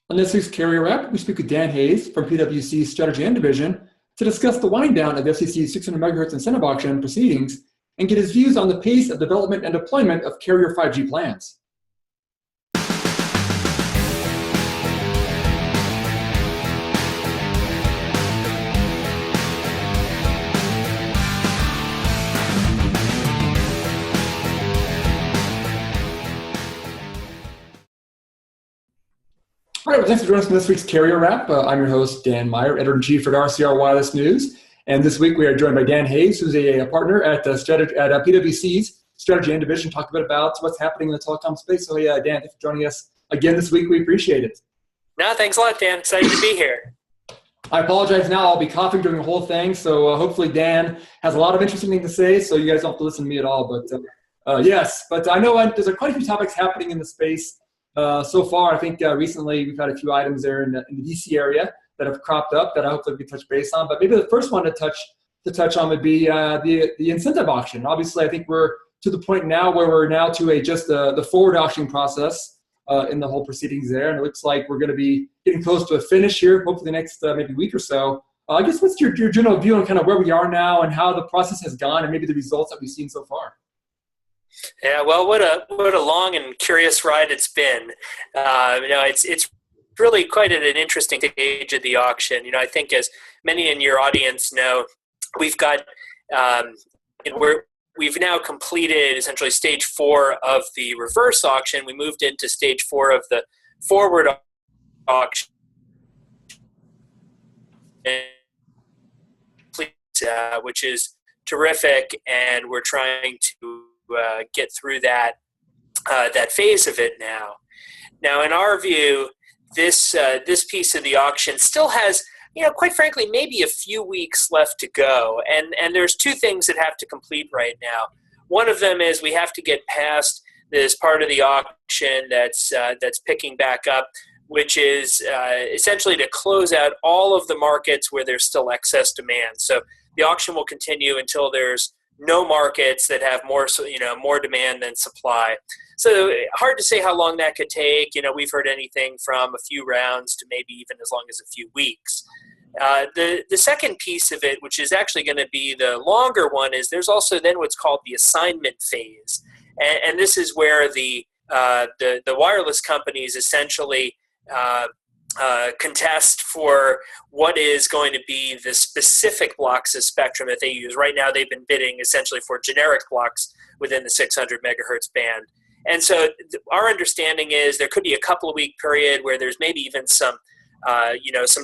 On this week's Carrier Wrap, we speak with Dan Hayes from PwC's Strategy and Division to discuss the wind down of the FCC's 600 megahertz incentive auction proceedings and get his views on the pace of development and deployment of carrier 5G plans. All right, well, thanks for joining us for this week's Carrier Wrap. I'm your host, Dan Meyer, Editor-in-Chief at RCR Wireless News. And this week we are joined by Dan Hayes, who's a partner at PwC's Strategy and Division, talk a bit about what's happening in the telecom space. So, Dan, thanks for joining us again this week. We appreciate it. No, thanks a lot, Dan. Excited to be here. I apologize now. I'll be coughing during the whole thing. So hopefully Dan has a lot of interesting things to say, so you guys don't have to listen to me at all. But yes, but I know there's quite a few topics happening in the space. So far, I think recently we've had a few items there in the DC area that have cropped up that I hope that we can touch base on. But maybe the first one to touch on would be the incentive auction. Obviously, I think we're to the point now where we're now to just the forward auction process in the whole proceedings there, and it looks like we're going to be getting close to a finish here, hopefully the next maybe week or so. I guess what's your general view on kind of where we are now and how the process has gone, and maybe the results that we've seen so far? Yeah, well, what a long and curious ride it's been. It's really quite at an interesting stage of the auction. I think as many in your audience know, we've got we've now completed essentially stage 4 of the reverse auction. We moved into stage 4 of the forward auction, which is terrific, and we're trying to get through that phase of it now. Now, in our view, this piece of the auction still has, quite frankly, maybe a few weeks left to go. And there's two things that have to complete right now. One of them is we have to get past this part of the auction that's picking back up, which is essentially to close out all of the markets where there's still excess demand. So the auction will continue until there's no markets that have more demand than supply. So hard to say how long that could take. We've heard anything from a few rounds to maybe even as long as a few weeks. The second piece of it, which is actually going to be the longer one, is there's also then what's called the assignment phase, and this is where the wireless companies essentially contest for what is going to be the specific blocks of spectrum that they use. Right now they've been bidding essentially for generic blocks within the 600 megahertz band. And so our understanding is there could be a couple of week period where there's maybe even some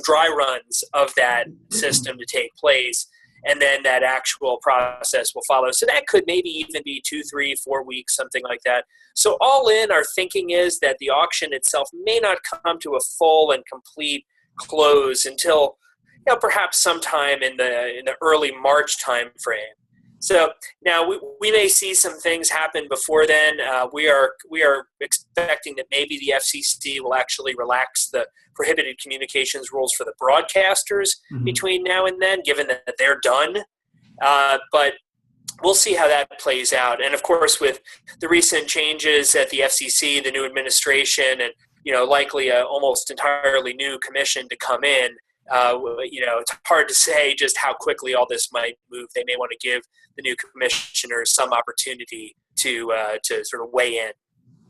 dry runs of that system to take place, and then that actual process will follow. So that could maybe even be 2, 3, 4 weeks, something like that. So all in, our thinking is that the auction itself may not come to a full and complete close until perhaps sometime in the early March time frame. So now we may see some things happen before then. We are expecting that maybe the FCC will actually relax the prohibited communications rules for the broadcasters between now and then, given that they're done. But we'll see how that plays out. And of course, with the recent changes at the FCC, the new administration, and likely a almost entirely new commission to come in, it's hard to say just how quickly all this might move. They may want to give the new commissioners some opportunity to sort of weigh in.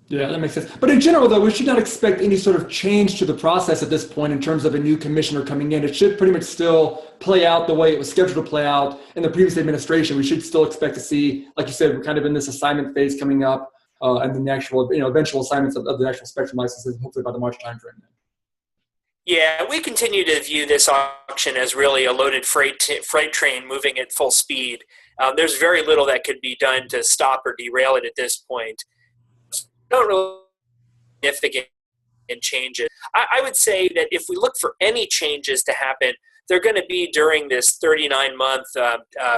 Yeah, that makes sense. But in general, though, we should not expect any sort of change to the process at this point in terms of a new commissioner coming in. It should pretty much still play out the way it was scheduled to play out in the previous administration. We should still expect to see, like you said, we're kind of in this assignment phase coming up, and then the actual, eventual assignments of the actual spectrum licenses, hopefully by the March timeframe. Yeah, we continue to view this auction as really a loaded freight train moving at full speed. There's very little that could be done to stop or derail it at this point. Don't really significant changes. I would say that if we look for any changes to happen, they're going to be during this 39-month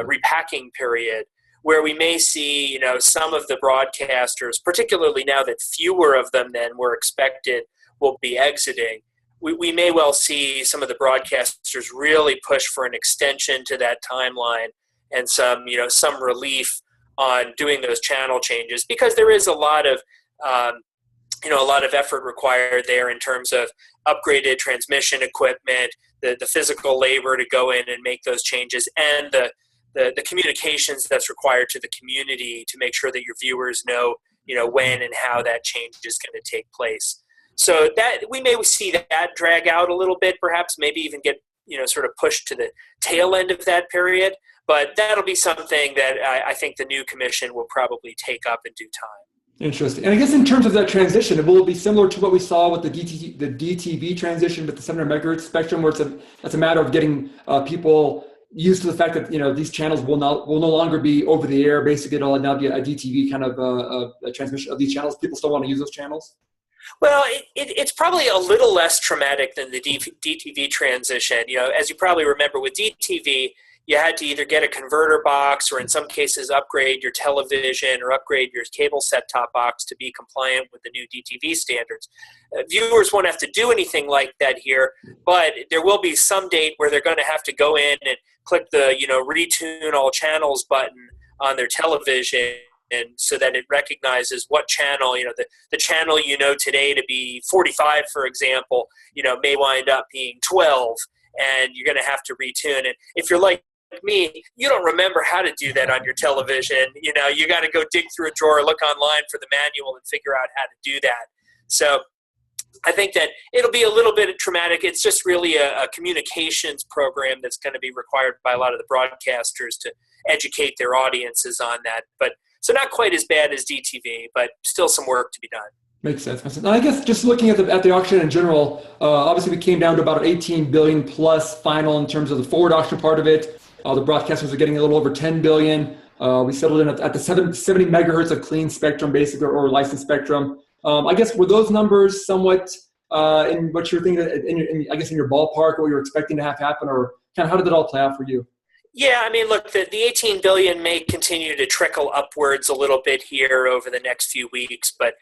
repacking period, where we may see, some of the broadcasters, particularly now that fewer of them than were expected will be exiting. We may well see some of the broadcasters really push for an extension to that timeline and some relief on doing those channel changes, because there is a lot of a lot of effort required there in terms of upgraded transmission equipment, the physical labor to go in and make those changes, and the communications that's required to the community to make sure that your viewers know, when and how that change is going to take place. So that we may see that drag out a little bit, perhaps maybe even get, sort of pushed to the tail end of that period. But that'll be something that I think the new commission will probably take up in due time. Interesting. And I guess in terms of that transition, will it be similar to what we saw with the DTV transition with the 700 megahertz spectrum, where it's a matter of getting people used to the fact that these channels will no longer be over the air. Basically, it'll now be a DTV kind of a transmission of these channels. People still want to use those channels. Well, it's probably a little less traumatic than the DTV transition. As you probably remember, with DTV, you had to either get a converter box or in some cases upgrade your television or upgrade your cable set-top box to be compliant with the new DTV standards. Viewers won't have to do anything like that here, but there will be some date where they're going to have to go in and click the retune all channels button on their television, and so that it recognizes what channel, the channel today to be 45, for example, may wind up being 12, and you're going to have to retune it. If you're like me, you don't remember how to do that on your television. You got to go dig through a drawer, look online for the manual, and figure out how to do that. So I think that it'll be a little bit traumatic. It's just really a communications program that's going to be required by a lot of the broadcasters to educate their audiences on that. But so not quite as bad as DTV, but still some work to be done. Makes sense. I guess just looking at the auction in general, obviously we came down to about an 18 billion plus final in terms of the forward auction part of it. The broadcasters are getting a little over 10 billion. We settled in at the 70 megahertz of clean spectrum, basically, or licensed spectrum. I guess were those numbers somewhat in what you're thinking, in your ballpark, what you're expecting to have happen, or kind of how did it all play out for you? Yeah, I mean, look, the 18 billion may continue to trickle upwards a little bit here over the next few weeks, but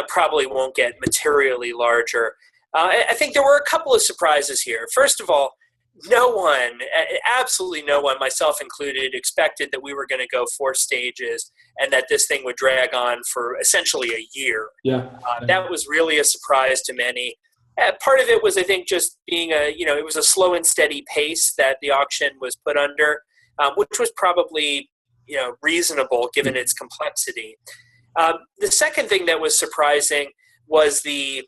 probably won't get materially larger. I think there were a couple of surprises here. First of all, absolutely no one, myself included, expected that we were going to go 4 stages and that this thing would drag on for essentially a year. Yeah. That was really a surprise to many. Part of it was, I think, just being it was a slow and steady pace that the auction was put under, which was probably, reasonable given its complexity. The second thing that was surprising was the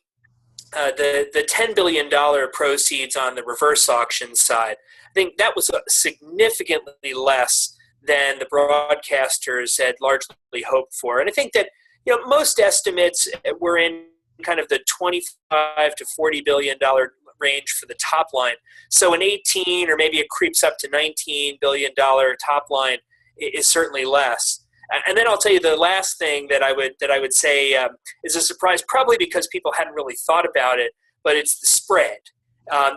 $10 billion proceeds on the reverse auction side. I think that was significantly less than the broadcasters had largely hoped for. And I think that, most estimates were in kind of the $25 to $40 billion range for the top line. So an 18 or maybe it creeps up to $19 billion top line is certainly less. And then I'll tell you the last thing that I would say is a surprise, probably because people hadn't really thought about it, but it's the spread.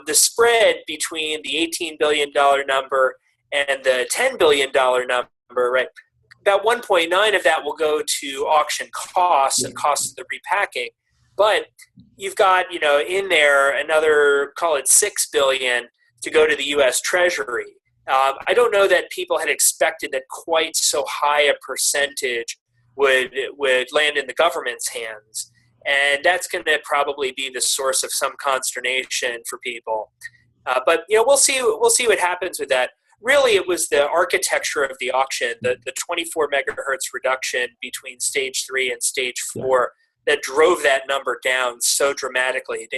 The spread between the $18 billion number and the $10 billion number, right? About 1.9 of that will go to auction costs and costs of the repacking. But you've got, in there another, call it $6 billion to go to the U.S. Treasury. I don't know that people had expected that quite so high a percentage would land in the government's hands. And that's going to probably be the source of some consternation for people. But we'll see what happens with that. Really, it was the architecture of the auction, the 24 megahertz reduction between stage 3 and stage 4 that drove that number down so dramatically,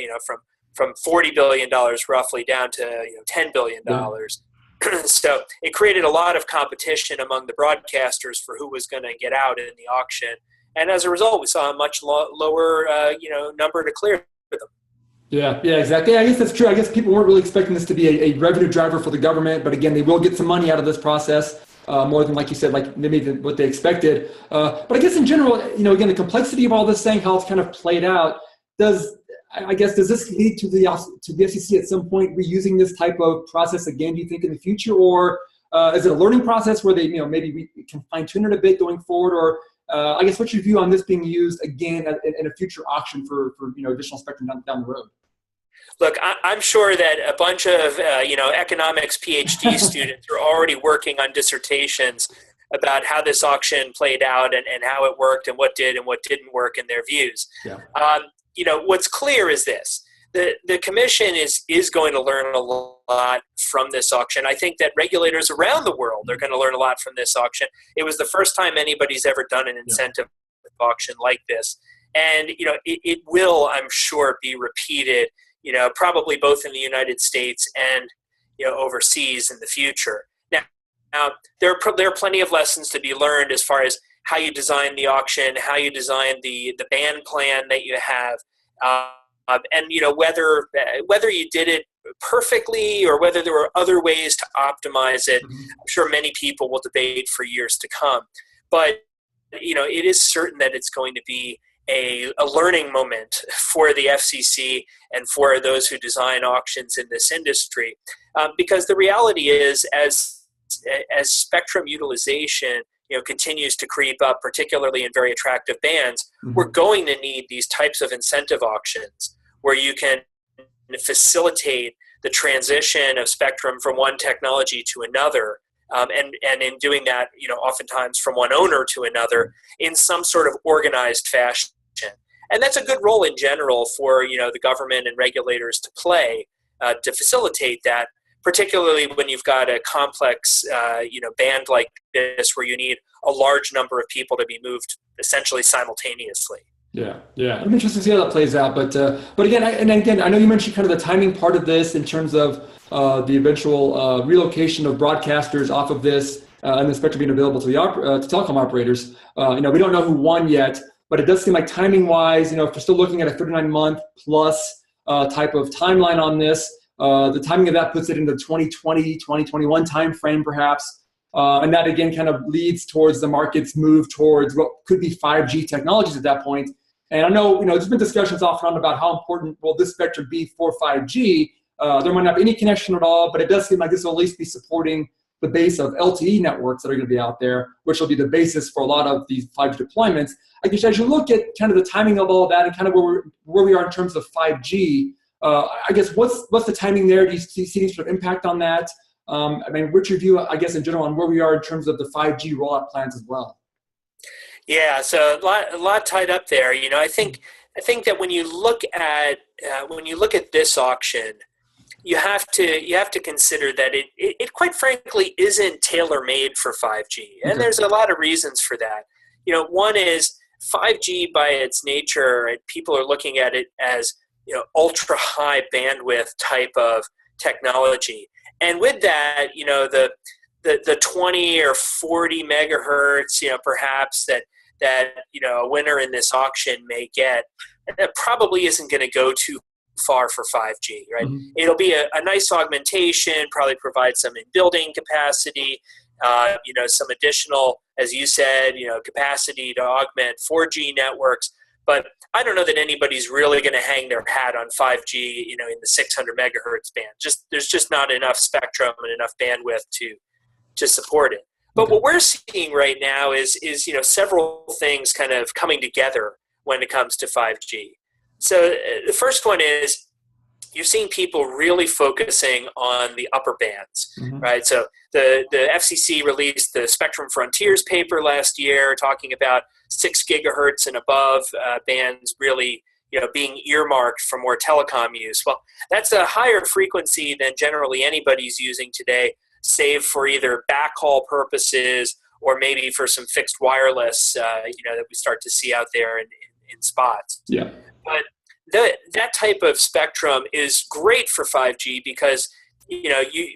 from $40 billion roughly down to $10 billion. So it created a lot of competition among the broadcasters for who was going to get out in the auction. And as a result, we saw a much lower number to clear them. Yeah, exactly. I guess that's true. I guess people weren't really expecting this to be a revenue driver for the government, but again, they will get some money out of this process, more than, like you said, like maybe what they expected. But I guess in general, again, the complexity of all this thing, how it's kind of played out, does this lead to the FCC at some point reusing this type of process again, do you think, in the future? Or is it a learning process where they, maybe we can fine tune it a bit going forward? Or I guess what's your view on this being used again in a future auction for additional spectrum down the road? Look, I'm sure that a bunch of economics PhD students are already working on dissertations about how this auction played out and how it worked and what did and what didn't work in their views. Yeah. What's clear is this. The commission is going to learn a lot from this auction. I think that regulators around the world are going to learn a lot from this auction. It was the first time anybody's ever done an incentive auction like this. And, it will, I'm sure, be repeated, probably both in the United States and, overseas in the future. Now there are plenty of lessons to be learned as far as how you design the auction, how you design the band plan that you have, and whether you did it perfectly or whether there were other ways to optimize it. Mm-hmm. I'm sure many people will debate for years to come. But it is certain that it's going to be a learning moment for the FCC and for those who design auctions in this industry, because the reality is, as spectrum utilization continues to creep up, particularly in very attractive bands, mm-hmm. we're going to need these types of incentive auctions where you can facilitate the transition of spectrum from one technology to another, and in doing that, oftentimes from one owner to another in some sort of organized fashion. And that's a good role in general for the government and regulators to play to facilitate that, particularly when you've got a complex band like this where you need a large number of people to be moved essentially simultaneously. Yeah. I'm interested to see how that plays out. But again, I know you mentioned kind of the timing part of this in terms of the eventual relocation of broadcasters off of this and the spectrum being available to to telecom operators. We don't know who won yet, but it does seem like timing-wise, if we're still looking at a 39-month plus type of timeline on this, the timing of that puts it into the 2020, 2021 timeframe perhaps. And that again kind of leads towards the market's move towards what could be 5G technologies at that point. And I know, there's been discussions off and on about how important will this spectrum be for 5G. There might not be any connection at all, but it does seem like this will at least be supporting the base of LTE networks that are going to be out there, which will be the basis for a lot of these 5G deployments. I guess as you look at kind of the timing of all of that and kind of where we are in terms of 5G, I guess what's the timing there? Do you see any sort of impact on that? What's your view, I guess, in general on where we are in terms of the 5G rollout plans as well? Yeah, so a lot tied up there. I think that when you look at this auction, you have to consider that it quite frankly isn't tailor-made for 5G, and there's a lot of reasons for that. One is 5G by its nature, and people are looking at it as ultra high bandwidth type of technology, and with that, the 20 or 40 megahertz, perhaps that a winner in this auction may get, that probably isn't going to go too far for 5G, right? Mm-hmm. It'll be a nice augmentation, probably provide some in-building capacity, some additional, as you said, capacity to augment 4G networks. But I don't know that anybody's really going to hang their hat on 5G, in the 600 megahertz band. There's just not enough spectrum and enough bandwidth to support it. But what we're seeing right now is several things kind of coming together when it comes to 5G. So the first one is you're seeing people really focusing on the upper bands, mm-hmm. right? So the FCC released the Spectrum Frontiers paper last year talking about 6 gigahertz and above bands really being earmarked for more telecom use. Well, that's a higher frequency than generally anybody's using today, save for either backhaul purposes or maybe for some fixed wireless, that we start to see out there in spots. Yeah. But that type of spectrum is great for 5G because,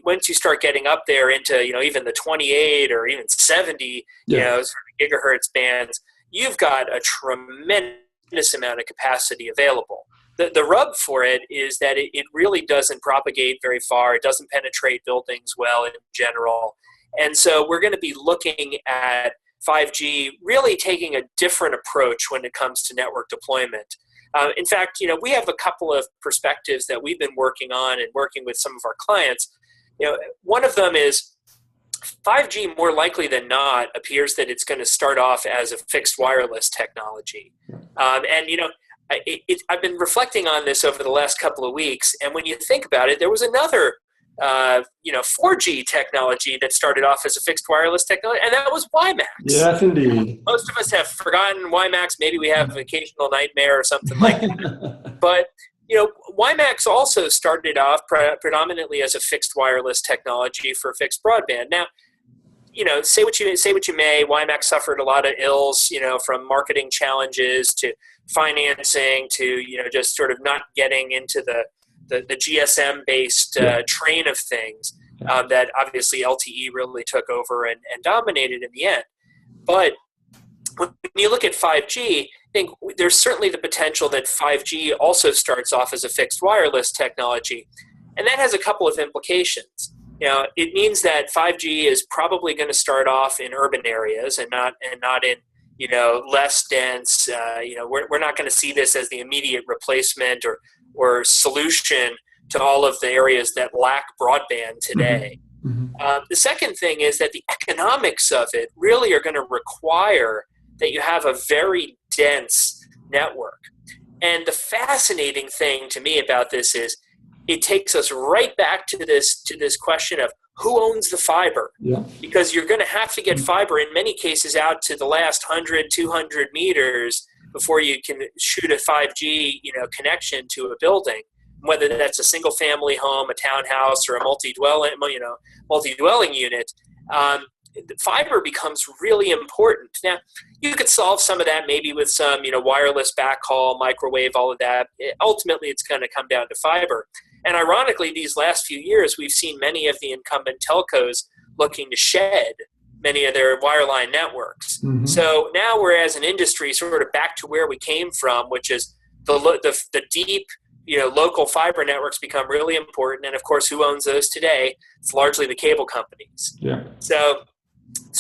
once you start getting up there into, even the 28 or even 70, sort of gigahertz bands, you've got a tremendous amount of capacity available. The rub for it is that it really doesn't propagate very far. It doesn't penetrate buildings well in general. And so we're going to be looking at 5G really taking a different approach when it comes to network deployment. In fact, we have a couple of perspectives that we've been working on and working with some of our clients. One of them is 5G more likely than not appears that it's going to start off as a fixed wireless technology. I've been reflecting on this over the last couple of weeks, and when you think about it, there was another 4G technology that started off as a fixed wireless technology, and that was WiMAX. Yes, indeed. Most of us have forgotten WiMAX. Maybe we have an occasional nightmare or something like that. But WiMAX also started off predominantly as a fixed wireless technology for fixed broadband. Now, say what you may, WiMAX suffered a lot of ills, from marketing challenges to financing to just sort of not getting into the GSM based train of things that obviously LTE really took over and dominated in the end. But when you look at 5G, I think there's certainly the potential that 5G also starts off as a fixed wireless technology, and that has a couple of implications. It means that 5G is probably going to start off in urban areas and not in less dense. We're not going to see this as the immediate replacement or solution to all of the areas that lack broadband today. Mm-hmm. The second thing is that the economics of it really are going to require that you have a very dense network. And the fascinating thing to me about this is it takes us right back to this question of who owns the fiber? Yeah. Because you're going to have to get fiber in many cases out to the last 100, 200 meters before you can shoot a 5G connection to a building, whether that's a single family home, a townhouse, or a multi-dwelling unit. Fiber becomes really important. Now, you could solve some of that maybe with some wireless backhaul, microwave, all of that. Ultimately, it's going to come down to fiber. And ironically, these last few years, we've seen many of the incumbent telcos looking to shed many of their wireline networks. Mm-hmm. So now we're, as an industry, sort of back to where we came from, which is the deep, local fiber networks become really important. And of course, who owns those today? It's largely the cable companies. Yeah. So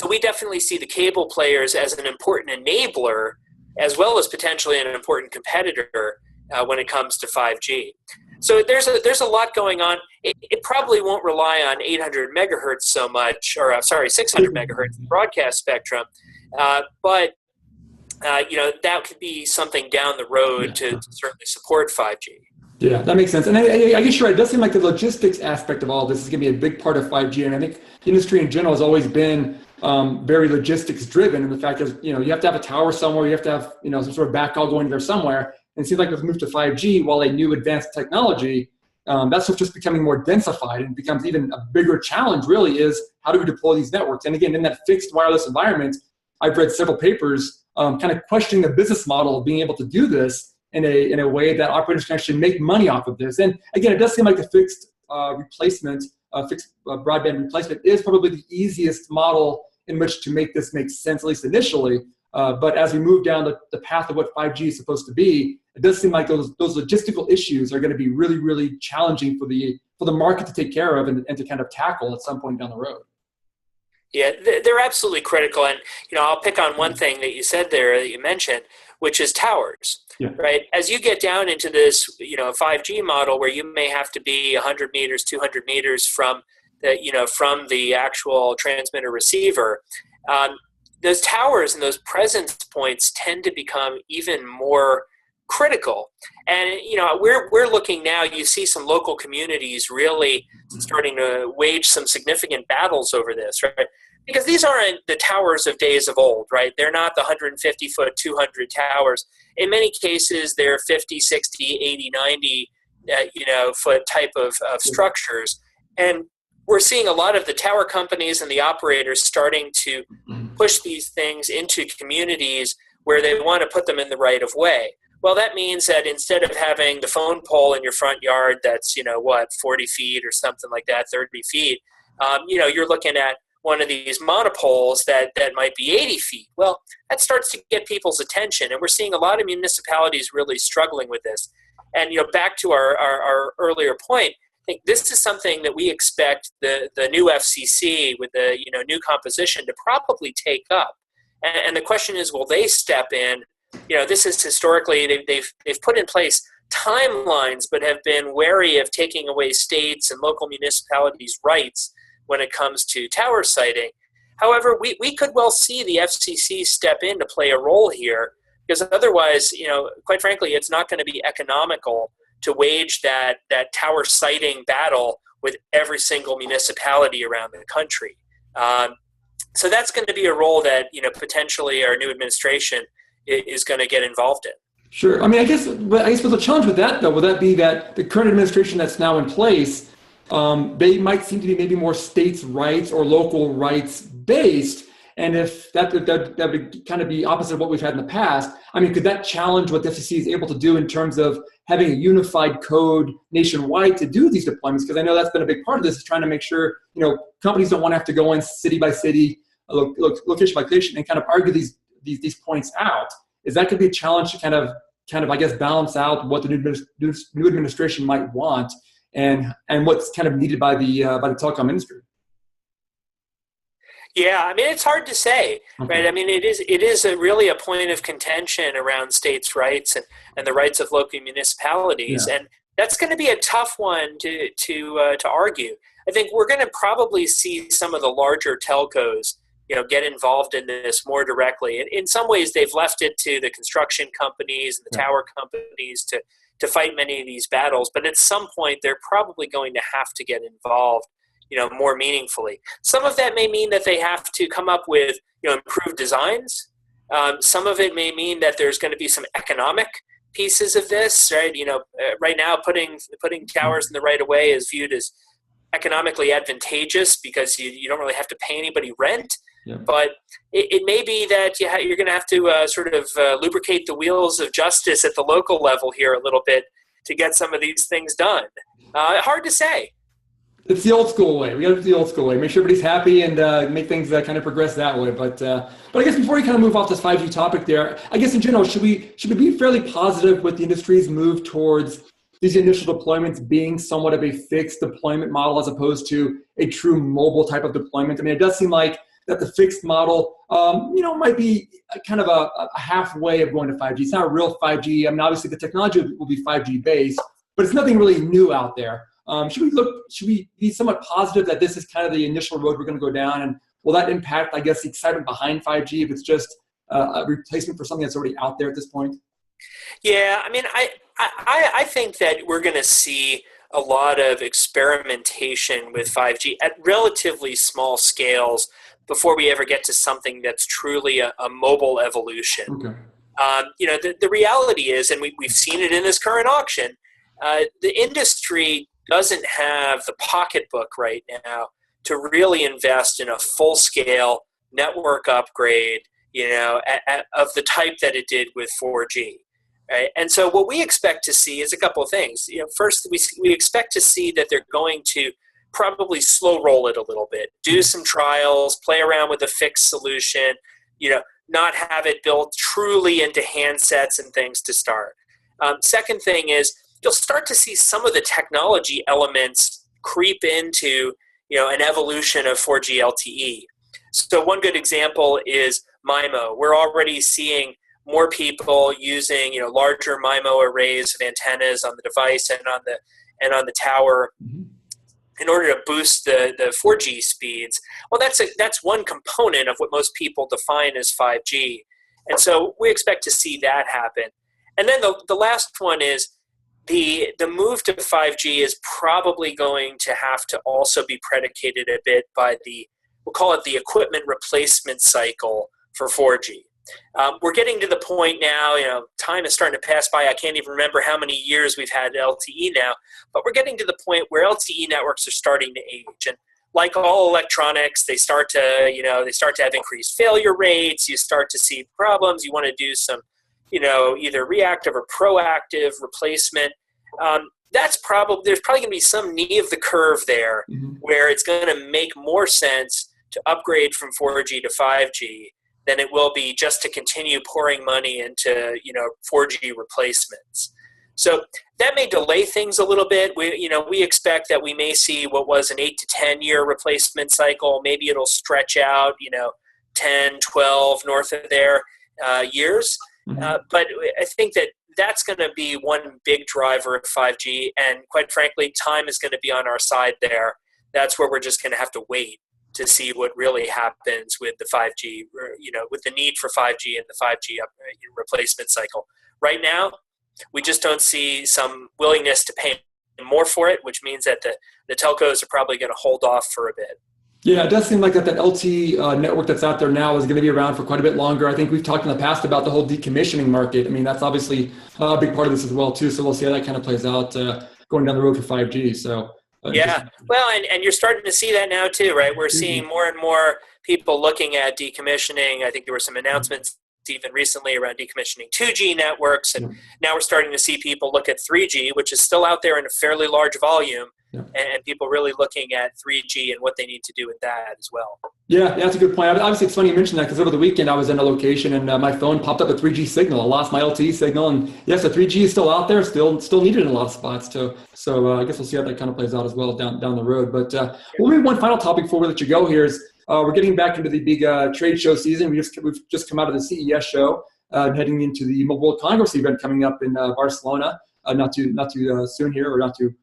we definitely see the cable players as an important enabler, as well as potentially an important competitor when it comes to 5G. So there's a lot going on. It probably won't rely on 800 megahertz so much, 600 megahertz broadcast spectrum, but that could be something down the road to certainly support 5G. Yeah, that makes sense. And I guess you're right. It does seem like the logistics aspect of all this is going to be a big part of 5G. And I think the industry in general has always been very logistics driven. And the fact is, you have to have a tower somewhere. You have to have, some sort of backhaul going there somewhere. And it seems like with the move to 5G, while a new advanced technology, that stuff just becoming more densified and becomes even a bigger challenge really is how do we deploy these networks? And again, in that fixed wireless environment, I've read several papers kind of questioning the business model of being able to do this in a way that operators can actually make money off of this. And again, it does seem like the fixed broadband replacement is probably the easiest model in which to make this make sense, at least initially. But as we move down the path of what 5G is supposed to be, it does seem like those logistical issues are going to be really, really challenging for the market to take care of and to kind of tackle at some point down the road. Yeah, they're absolutely critical. And, I'll pick on one thing that you said there that you mentioned, which is towers, right? As you get down into this, 5G model where you may have to be 100 meters, 200 meters from the actual transmitter receiver, those towers and those presence points tend to become even more critical. And, we're looking now, you see some local communities really starting to wage some significant battles over this, right? Because these aren't the towers of days of old, right? They're not the 150-foot, 200 towers. In many cases, they're 50, 60, 80, 90, foot type of structures. And we're seeing a lot of the tower companies and the operators starting to push these things into communities where they want to put them in the right of way. Well, that means that instead of having the phone pole in your front yard that's, 40 feet or something like that, 30 feet, you're looking at one of these monopoles that might be 80 feet. Well, that starts to get people's attention, and we're seeing a lot of municipalities really struggling with this. And, back to our earlier point, I think this is something that we expect the new FCC with the new composition to probably take up. And the question is, will they step in? This is historically they've put in place timelines, but have been wary of taking away states and local municipalities' rights when it comes to tower siting. However, we could well see the FCC step in to play a role here, because otherwise, quite frankly, it's not going to be economical to wage that tower siting battle with every single municipality around the country. So that's going to be a role that, potentially our new administration is going to get involved in. Sure. I mean, I guess what's the challenge with that, though, would that be that the current administration that's now in place, they might seem to be maybe more states' rights or local rights based. And if that would kind of be opposite of what we've had in the past, I mean, could that challenge what the FCC is able to do in terms of having a unified code nationwide to do these deployments? Because I know that's been a big part of this, is trying to make sure, companies don't want to have to go in city by city, location by location, and kind of argue these points out. Is that going to be a challenge to kind of, I guess, balance out what the new administration might want and what's kind of needed by the telecom industry? Yeah, I mean, it's hard to say, right? I mean, it is really a point of contention around states' rights and the rights of local municipalities, and that's going to be a tough one to argue. I think we're going to probably see some of the larger telcos, get involved in this more directly. And in some ways, they've left it to the construction companies and the tower companies to fight many of these battles. But at some point, they're probably going to have to get involved, more meaningfully. Some of that may mean that they have to come up with, improved designs. Some of it may mean that there's going to be some economic pieces of this, right? Right now, putting towers in the right of way is viewed as economically advantageous because you don't really have to pay anybody rent. Yeah. But it may be that you're going to have to sort of lubricate the wheels of justice at the local level here a little bit to get some of these things done. Hard to say. It's the old school way. We got to do the old school way. Make sure everybody's happy and make things kind of progress that way. But I guess before we kind of move off this 5G topic there, I guess in general, should we be fairly positive with the industry's move towards these initial deployments being somewhat of a fixed deployment model as opposed to a true mobile type of deployment? I mean, it does seem like that the fixed model, might be kind of a halfway of going to 5G. It's not a real 5G. I mean, obviously the technology will be 5G based, but it's nothing really new out there. Should we be somewhat positive that this is kind of the initial road we're going to go down, and will that impact, I guess, the excitement behind 5G if it's just a replacement for something that's already out there at this point? Yeah, I mean, I think that we're going to see a lot of experimentation with 5G at relatively small scales before we ever get to something that's truly a mobile evolution. Okay. The reality is, and we've seen it in this current auction, the industry doesn't have the pocketbook right now to really invest in a full-scale network upgrade, of the type that it did with 4G. Right? And so what we expect to see is a couple of things. First, we expect to see that they're going to probably slow roll it a little bit, do some trials, play around with a fixed solution, not have it built truly into handsets and things to start. Second thing is you'll start to see some of the technology elements creep into, an evolution of 4G LTE. So one good example is MIMO. We're already seeing more people using, larger MIMO arrays of antennas on the device and on the tower in order to boost the 4G speeds. Well, that's one component of what most people define as 5G. And so we expect to see that happen. And then the last one is the move to 5G is probably going to have to also be predicated a bit by we'll call it the equipment replacement cycle for 4G. We're getting to the point now, time is starting to pass by. I can't even remember how many years we've had LTE now, but we're getting to the point where LTE networks are starting to age. And like all electronics, they start to have increased failure rates. You start to see problems. You want to do some, either reactive or proactive replacement. There's probably going to be some knee of the curve there where it's going to make more sense to upgrade from 4G to 5G than it will be just to continue pouring money into 4G replacements. So that may delay things a little bit. We expect that we may see what was an 8 to 10 year replacement cycle. Maybe it'll stretch out 10, 12 north of there years. But I think that's going to be one big driver of 5G, and quite frankly, time is going to be on our side there. That's where we're just going to have to wait to see what really happens with the 5G, with the need for 5G and the 5G replacement cycle. Right now, we just don't see some willingness to pay more for it, which means that the telcos are probably going to hold off for a bit. Yeah, it does seem like that LT network that's out there now is going to be around for quite a bit longer. I think we've talked in the past about the whole decommissioning market. I mean, that's obviously a big part of this as well, too. So we'll see how that kind of plays out going down the road for 5G. So yeah, well, and you're starting to see that now, too, right? We're seeing more and more people looking at decommissioning. I think there were some announcements even recently around decommissioning 2G networks. And now we're starting to see people look at 3G, which is still out there in a fairly large volume. And people really looking at 3G and what they need to do with that as well. Yeah, that's a good point. Obviously, it's funny you mentioned that because over the weekend I was in a location and my phone popped up a 3G signal. I lost my LTE signal, and yes, the 3G is still out there, still needed in a lot of spots too. So I guess we'll see how that kind of plays out as well down the road. But well, maybe one final topic before we let you go here is we're getting back into the big trade show season. We've just come out of the CES show, heading into the Mobile World Congress event coming up in Barcelona, not too soon here, or not too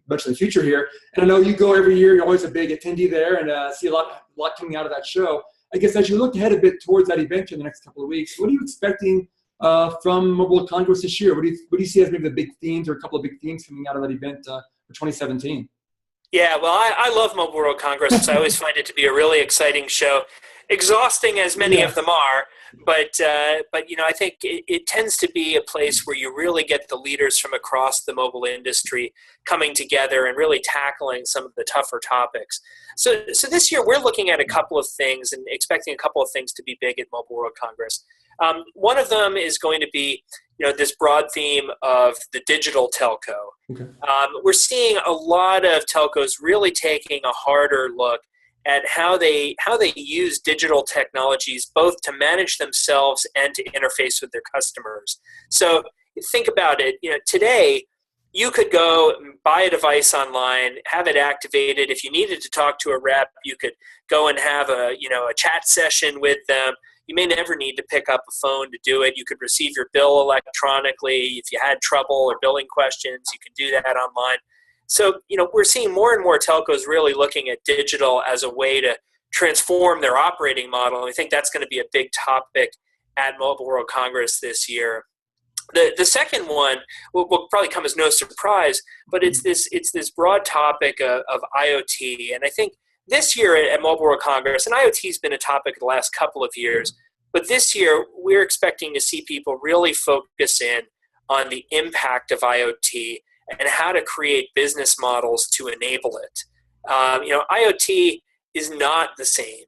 much in the future here. And I know you go every year. You're always a big attendee there, and see a lot coming out of that show. I guess as you look ahead a bit towards that event in the next couple of weeks, what are you expecting from Mobile World Congress this year? What do you see as maybe the big themes or a couple of big themes coming out of that event for 2017? Yeah, well, I love Mobile World Congress. I always find it to be a really exciting show, exhausting as many of them are. But I think it tends to be a place where you really get the leaders from across the mobile industry coming together and really tackling some of the tougher topics. So this year we're looking at a couple of things and expecting a couple of things to be big at Mobile World Congress. One of them is going to be this broad theme of the digital telco. Okay. We're seeing a lot of telcos really taking a harder look at how they use digital technologies both to manage themselves and to interface with their customers. So think about it. Today you could go buy a device online, have it activated. If you needed to talk to a rep, you could go and have a chat session with them. You may never need to pick up a phone to do it. You could receive your bill electronically. If you had trouble or billing questions, you can do that online. So, we're seeing more and more telcos really looking at digital as a way to transform their operating model. And I think that's going to be a big topic at Mobile World Congress this year. The second one will probably come as no surprise, but it's this broad topic of IoT. And I think this year at Mobile World Congress, and IoT has been a topic the last couple of years, but this year we're expecting to see people really focus in on the impact of IoT and how to create business models to enable it. IoT is not the same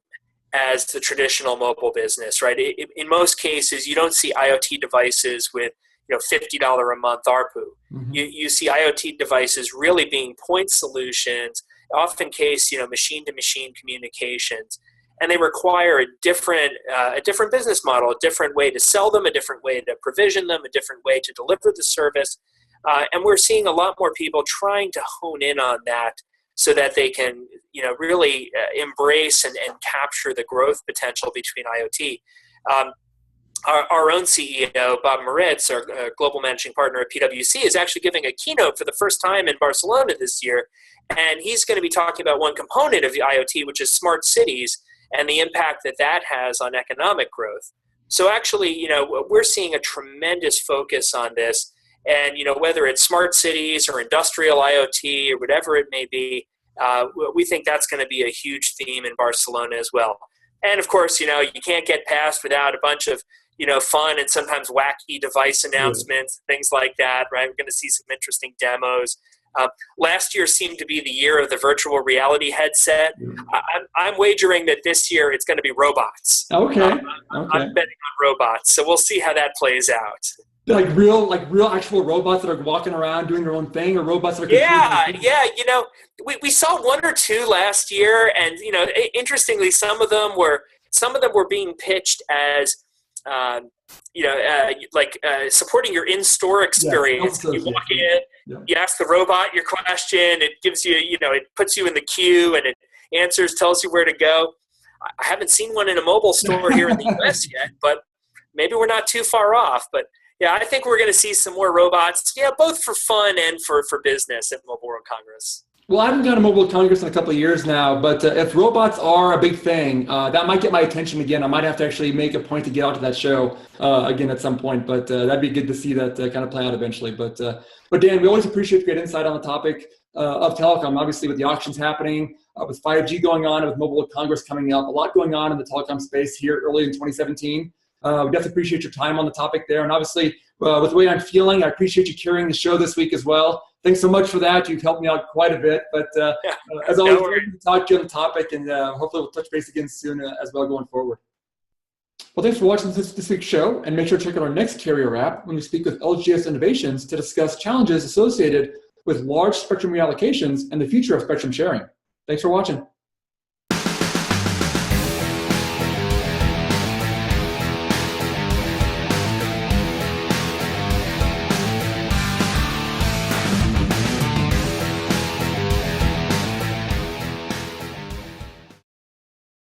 as the traditional mobile business, right? In most cases, you don't see IoT devices with $50 a month ARPU. Mm-hmm. You see IoT devices really being point solutions, often case machine-to-machine communications, and they require a different business model, a different way to sell them, a different way to provision them, a different way to deliver the service. And we're seeing a lot more people trying to hone in on that so that they can, really embrace and capture the growth potential between IoT. Our own CEO, Bob Moritz, our global managing partner at PwC, is actually giving a keynote for the first time in Barcelona this year. And he's going to be talking about one component of the IoT, which is smart cities and the impact that has on economic growth. So actually, we're seeing a tremendous focus on this. And, whether it's smart cities or industrial IoT or whatever it may be, we think that's going to be a huge theme in Barcelona as well. And of course, you can't get past without a bunch of, fun and sometimes wacky device announcements, things like that, right? We're going to see some interesting demos. Last year seemed to be the year of the virtual reality headset. I'm wagering that this year it's going to be robots. Okay. I'm betting on robots. So we'll see how that plays out. Like real actual robots that are walking around doing their own thing, or robots that are we saw one or two last year, and interestingly, some of them were being pitched as supporting your in-store experience. You walk in, you ask the robot your question, it gives you, it puts you in the queue, and it answers, tells you where to go. I haven't seen one in a mobile store here in the U.S. yet, but maybe we're not too far off. But yeah, I think we're going to see some more robots, both for fun and for business at Mobile World Congress. Well, I haven't gone to Mobile Congress in a couple of years now, but if robots are a big thing, that might get my attention again. I might have to actually make a point to get out to that show again at some point, but that'd be good to see that kind of play out eventually. But Dan, we always appreciate great insight on the topic of telecom, obviously with the auctions happening, with 5G going on, with Mobile Congress coming up, a lot going on in the telecom space here early in 2017. We definitely appreciate your time on the topic there. And obviously, with the way I'm feeling, I appreciate you carrying the show this week as well. Thanks so much for that. You've helped me out quite a bit. But as always, great to talk to you on the topic, and hopefully we'll touch base again soon as well going forward. Well, thanks for watching this week's show, and make sure to check out our next Carrier Wrap when we speak with LGS Innovations to discuss challenges associated with large spectrum reallocations and the future of spectrum sharing. Thanks for watching.